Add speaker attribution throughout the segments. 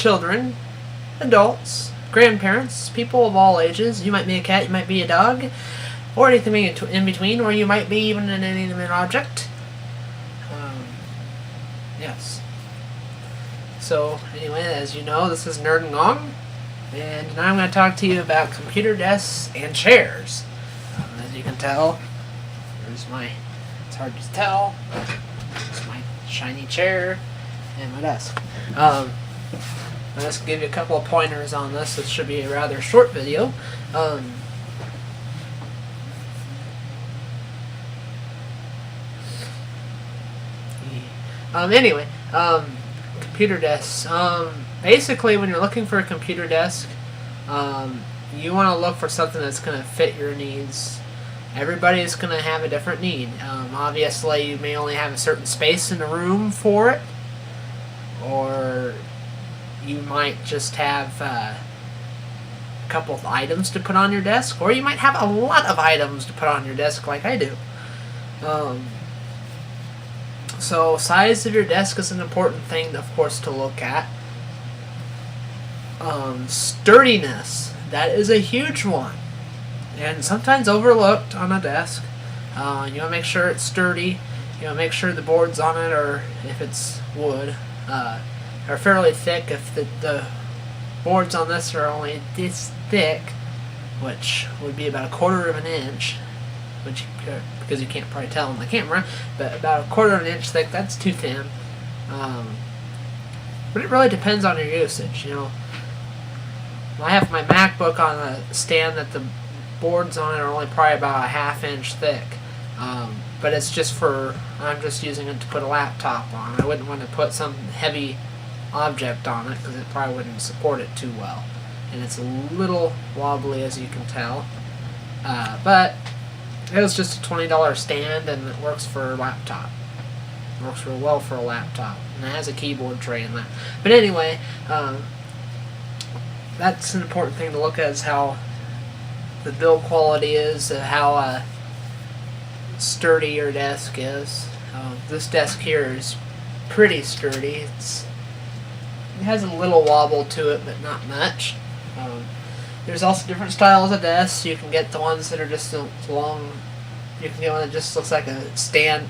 Speaker 1: children, adults, grandparents, people of all ages. You might be a cat, you might be a dog, or anything in between, or you might be even an inanimate object. Yes. So, anyway, as you know, this is Nerd and Gong, and now I'm going to talk to you about computer desks and chairs. As you can tell, it's hard to tell, it's my shiny chair and my desk. I'll just give you a couple of pointers on this. This should be a rather short video. Anyway, computer desks. Basically, when you're looking for a computer desk, you want to look for something that's going to fit your needs. Everybody's going to have a different need. Obviously, you may only have a certain space in the room for it, or you might just have a couple of items to put on your desk, or you might have a lot of items to put on your desk like I do. So size of your desk is an important thing, of course, to look at. Sturdiness, that is a huge one, and sometimes overlooked on a desk. You want to make sure it's sturdy. You want to make sure the boards on it, or if it's wood, are fairly thick. If the boards on this are only this thick, which would be about 1/4 of an inch, which because you can't probably tell on the camera, but about 1/4 of an inch thick, that's too thin. But it really depends on your usage. You know, I have my MacBook on a stand that the boards on it are only probably about a 1/2 inch thick. But it's just I'm just using it to put a laptop on. I wouldn't want to put some heavy object on it because it probably wouldn't support it too well. And it's a little wobbly, as you can tell. But it was just a $20 stand, and it works for a laptop. It works real well for a laptop. And it has a keyboard tray in that. But anyway, that's an important thing to look at, is how the build quality is, how sturdy your desk is. This desk here is pretty sturdy. It has a little wobble to it, but not much. There's also different styles of desks. You can get the ones that are just long. You can get one that just looks like a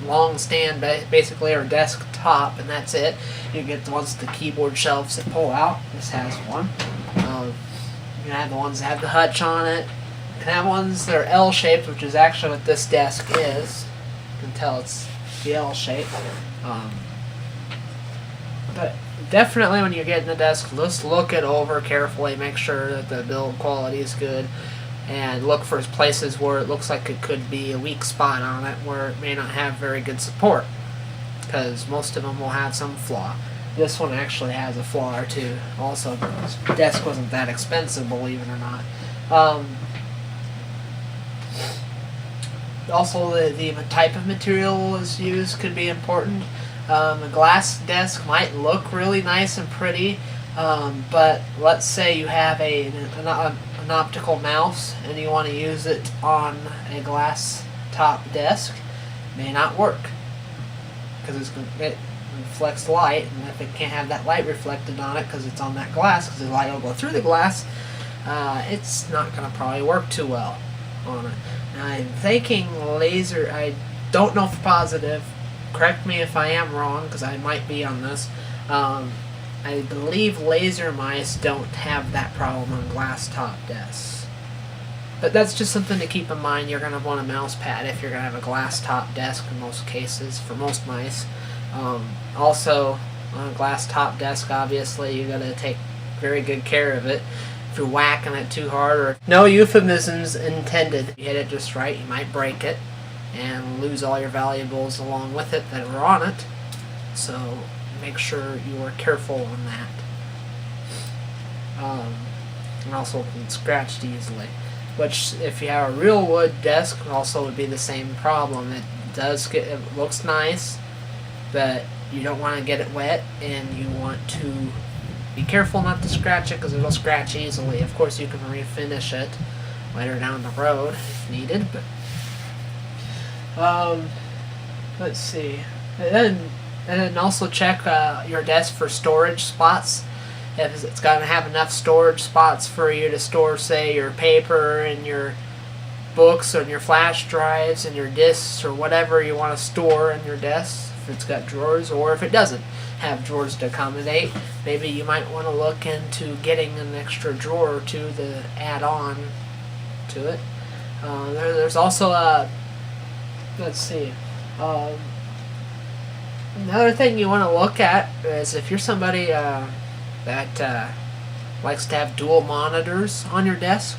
Speaker 1: long stand, basically, or desk top, and that's it. You can get the ones with the keyboard shelves that pull out. This has one. You can have the ones that have the hutch on it. You can have ones that are L-shaped, which is actually what this desk is. You can tell it's the L shape. But definitely when you're getting the desk, just look it over carefully, make sure that the build quality is good, and look for places where it looks like it could be a weak spot on it, where it may not have very good support, because most of them will have some flaw. This one actually has a flaw or two also, but this desk wasn't that expensive, believe it or not. Also, the type of material is used could be important. A glass desk might look really nice and pretty, but let's say you have an optical mouse and you want to use it on a glass top desk. It may not work because it reflects light, and if it can't have that light reflected on it because it's on that glass, because the light will go through the glass, it's not going to probably work too well on it. Now, I'm thinking laser, I don't know for positive, correct me if I am wrong, because I might be on this. I believe laser mice don't have that problem on glass top desks. But that's just something to keep in mind. You're going to want a mouse pad if you're going to have a glass top desk in most cases, for most mice. Also, on a glass top desk, obviously, you got to take very good care of it. If you're whacking it too hard, or no euphemisms intended, if you hit it just right, you might break it and lose all your valuables along with it that are on it. So make sure you are careful on that. And also it can scratch easily, which if you have a real wood desk also would be the same problem. It looks nice, but you don't want to get it wet, and you want to be careful not to scratch it, because it'll scratch easily. Of course, you can refinish it later down the road if needed, but let's see. And then also check your desk for storage spots. if it's going to have enough storage spots for you to store, say, your paper and your books and your flash drives and your discs or whatever you want to store in your desk, if it's got drawers, or if it doesn't have drawers to accommodate, maybe you might want to look into getting an extra drawer or two to add on to it. There's also a, let's see, another thing you want to look at is if you're somebody that likes to have dual monitors on your desk,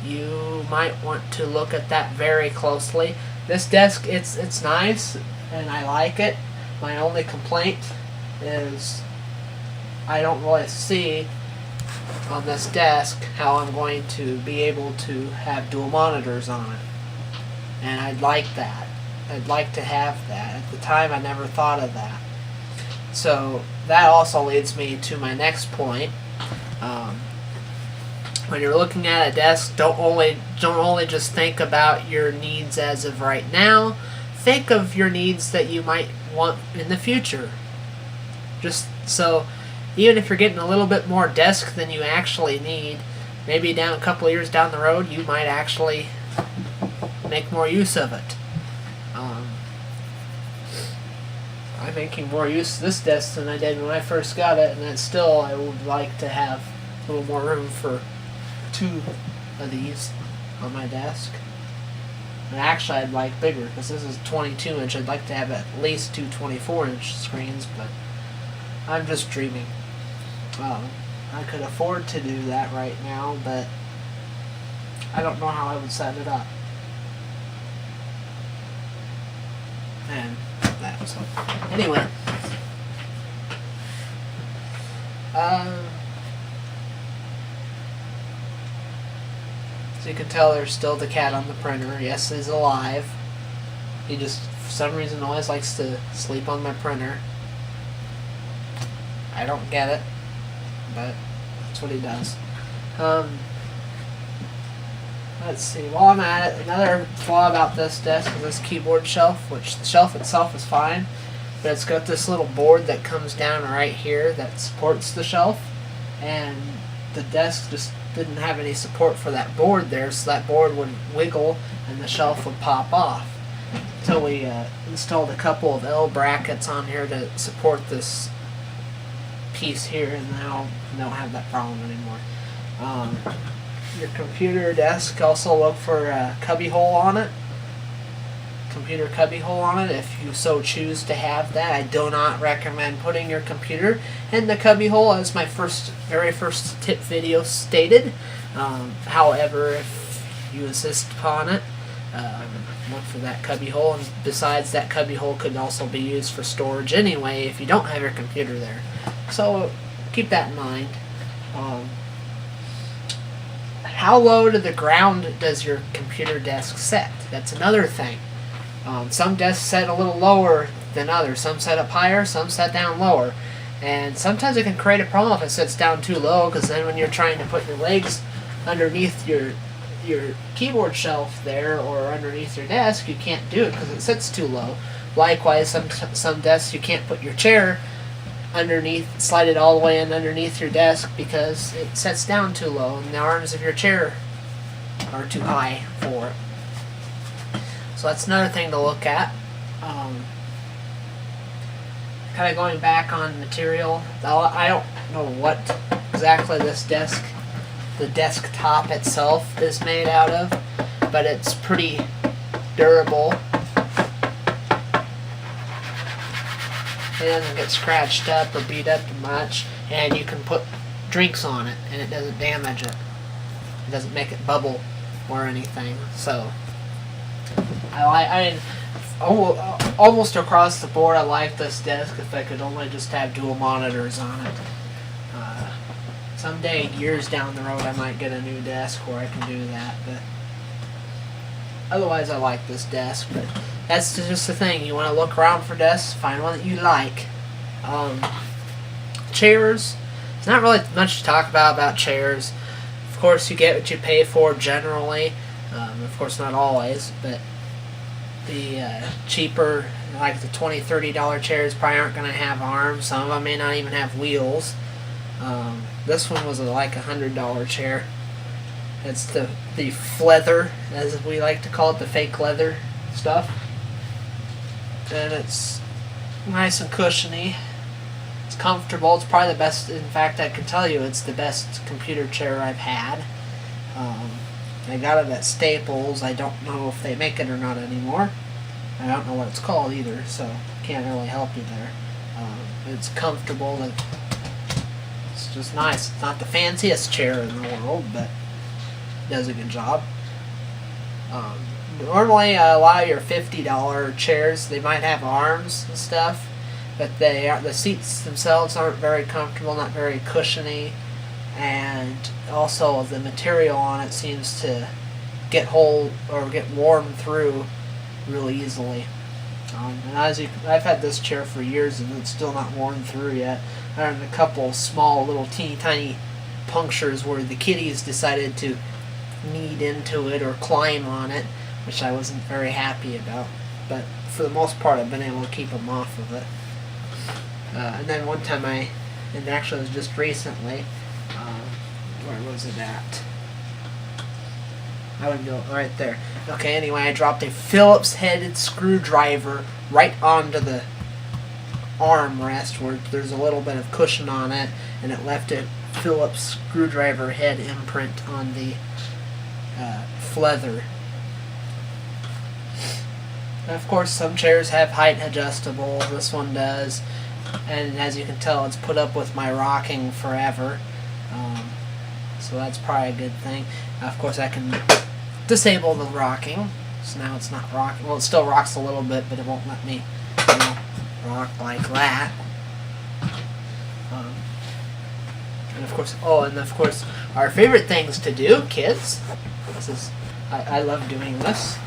Speaker 1: you might want to look at that very closely. This desk, it's nice and I like it. My only complaint is I don't really see on this desk how I'm going to be able to have dual monitors on it. And I'd like that. I'd like to have that. At the time I never thought of that. So that also leads me to my next point. When you're looking at a desk, don't only just think about your needs as of right now. Think of your needs that you might want in the future. Just so, even if you're getting a little bit more desk than you actually need, maybe down a couple of years down the road, you might actually make more use of it. I'm making more use of this desk than I did when I first got it, and then still I would like to have a little more room for 2 of these on my desk. And actually I'd like bigger, because this is 22 inch. I'd like to have at least 2 24-inch screens, but I'm just dreaming. I could afford to do that right now, but I don't know how I would set it up. And that, so anyway, so you can tell there's still the cat on the printer. Yes, he's alive. He just, for some reason, always likes to sleep on my printer. I don't get it, but that's what he does. Let's see, while I'm at it, another flaw about this desk is this keyboard shelf, which the shelf itself is fine, but it's got this little board that comes down right here that supports the shelf, and the desk just didn't have any support for that board there, so that board would wiggle and the shelf would pop off. Until we installed a couple of L brackets on here to support this piece here, and now we don't have that problem anymore. Your computer desk, also look for a cubby hole on it. Computer cubby hole on it, if you so choose to have that. I do not recommend putting your computer in the cubby hole, as my very first tip video stated. However, if you insist upon it, look for that cubby hole. And besides, that cubby hole could also be used for storage anyway if you don't have your computer there. So keep that in mind. How low to the ground does your computer desk set? That's another thing. Some desks set a little lower than others. Some set up higher, some set down lower. And sometimes it can create a problem if it sits down too low, because then when you're trying to put your legs underneath your keyboard shelf there or underneath your desk, you can't do it because it sits too low. Likewise, some desks you can't put your chair underneath, slide it all the way in underneath your desk because it sets down too low and the arms of your chair are too high for it. So that's another thing to look at. Kind of going back on material, I don't know what exactly this desk, the desktop itself is made out of, but it's pretty durable. It doesn't get scratched up or beat up much, and you can put drinks on it and it doesn't damage it. It doesn't make it bubble or anything. So I almost across the board, I like this desk if I could only just have dual monitors on it. Someday, years down the road, I might get a new desk where I can do that, but otherwise I like this desk. But that's just the thing, you want to look around for desks, find one that you like. Chairs, there's not really much to talk about chairs. Of course, you get what you pay for generally. Of course, not always, but the cheaper, like the $20, $30 chairs probably aren't going to have arms. Some of them may not even have wheels. This one was like $100 chair. It's the leather, as we like to call it, the fake leather stuff. And it's nice and cushiony. It's comfortable. It's probably the best. In fact, I can tell you it's the best computer chair I've had. I got it at Staples. I don't know if they make it or not anymore. I don't know what it's called either, so can't really help you there. It's comfortable. It's just nice. It's not the fanciest chair in the world, but it does a good job. Normally, a lot of your $50 chairs, they might have arms and stuff, but the seats themselves aren't very comfortable, not very cushiony, and also the material on it seems to get worn through really easily. And I've had this chair for years and it's still not worn through yet. I had a couple small little teeny tiny punctures where the kitties decided to knead into it or climb on it, which I wasn't very happy about. But for the most part, I've been able to keep them off of it. And then one time and actually it was just recently, where was it at? I would go right there. Okay, anyway, I dropped a Phillips headed screwdriver right onto the armrest where there's a little bit of cushion on it, and it left a Phillips screwdriver head imprint on the leather. And of course, some chairs have height adjustable. This one does, and as you can tell, it's put up with my rocking forever. So that's probably a good thing. Of course, I can disable the rocking, so now it's not rocking. Well, it still rocks a little bit, but it won't let me, rock like that. And of course, our favorite things to do, kids. I love doing this.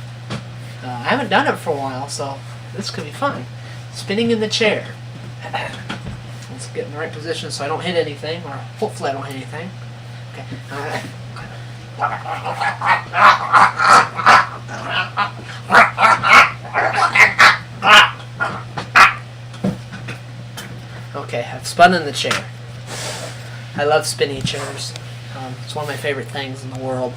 Speaker 1: I haven't done it for a while, so this could be fun. Spinning in the chair. Let's get in the right position so I don't hit anything, or hopefully I don't hit anything. Okay. Okay, I've spun in the chair. I love spinny chairs. It's one of my favorite things in the world.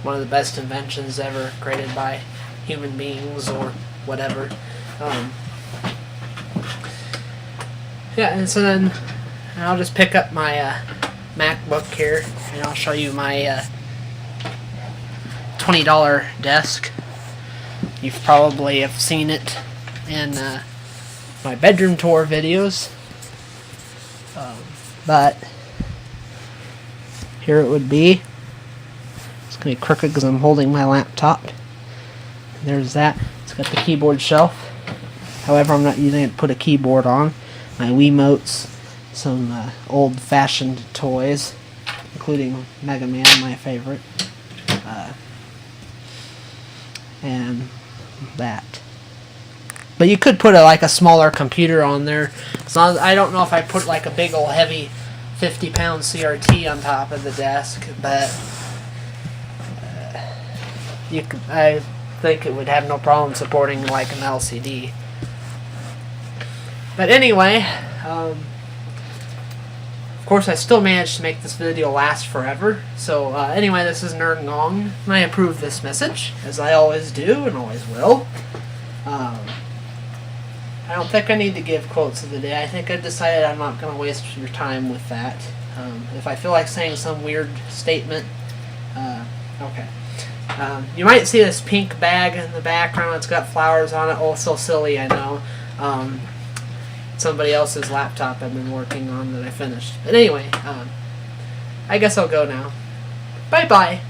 Speaker 1: One of the best inventions ever created by human beings or whatever. Yeah, and so then I'll just pick up my MacBook here, and I'll show you my $20 desk. You've probably have seen it in my bedroom tour videos, but here it would be. It's going to be crooked because I'm holding my laptop. There's that. It's got the keyboard shelf. However, I'm not using it to put a keyboard on. My Wiimotes, some old-fashioned toys, including Mega Man, my favorite, and that. But you could put a smaller computer on there. As long as, I don't know if I put like a big old heavy 50-pound CRT on top of the desk, but I think it would have no problem supporting like an LCD. But anyway, of course I still managed to make this video last forever. So anyway, this is Nerd Ngong, and I approve this message, as I always do and always will. I don't think I need to give quotes of the day. I think I decided I'm not going to waste your time with that. If I feel like saying some weird statement, okay. You might see this pink bag in the background. It's got flowers on it. Oh, so silly, I know. Somebody else's laptop I've been working on that I finished. But anyway, I guess I'll go now. Bye-bye.